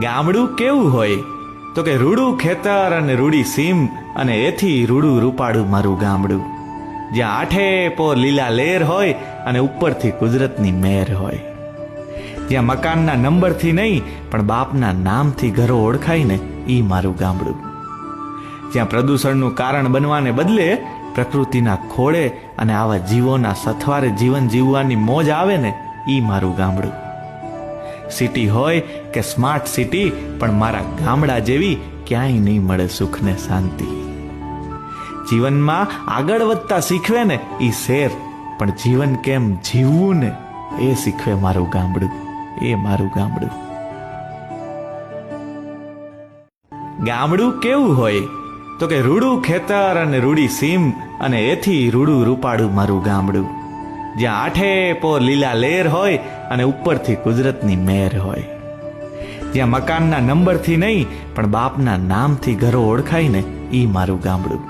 ગામડું કેવું હોય તો કે રૂડું ખેતર અને રૂડી સીમ અને એથી રૂડું રૂપાડું મારું ગામડું, જ્યાં આઠે પોર લીલા લેર હોય અને ઉપરથી કુદરતની મેર હોય, જ્યાં મકાનના નંબરથી નહીં પણ બાપના નામથી ઘરો ઓળખાય ને ઈ મારું ગામડું, જ્યાં પ્રદૂષણનું કારણ બનવાને બદલે પ્રકૃતિના ખોળે અને આવા જીવોના સથવારે જીવન જીવવાની મોજ આવે ને ઈ મારું ગામડું. સિટી હોય કે સ્માર્ટ સિટી પણ મારા ગામડા જેવી ક્યાંય નહીં મળે સુખ ને શાંતિ. જીવનમાં આગળ વધતા શીખવે ને ઈ શેર, પણ જીવન કેમ જીવવું ને એ શીખવે મારું ગામડું, એ મારું ગામડું. ગામડું કેવું હોય તો કે રૂડું ખેતર અને રૂડી સીમ અને એથી રૂડું રૂપાડું મારું ગામડું, જ્યાં આઠે પોર લીલા લેર હોય અને ઉપરથી કુદરતની મેર હોય, જ્યાં મકાનના નંબરથી નહીં પણ બાપના નામથી ઘરો ઓળખાય ને ઈ મારું ગામડું,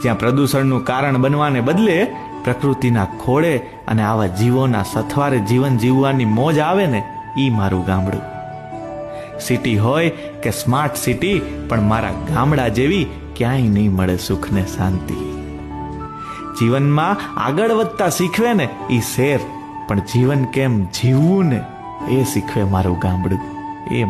જ્યાં પ્રદૂષણનું કારણ બનવાને બદલે પ્રકૃતિના ખોળે અને આવા જીવોના સથવારે જીવન જીવવાની મોજ આવે ને ઈ મારું ગામડું. સિટી હોય કે સ્માર્ટ સિટી પણ મારા ગામડા જેવી ક્યાંય નહીં મળે સુખ ને શાંતિ. જીવનમાં આગળ વધતા શીખવે ને ઈ શેર, પણ જીવન કેમ જીવવું ને એ શીખવે મારું ગામડું, એ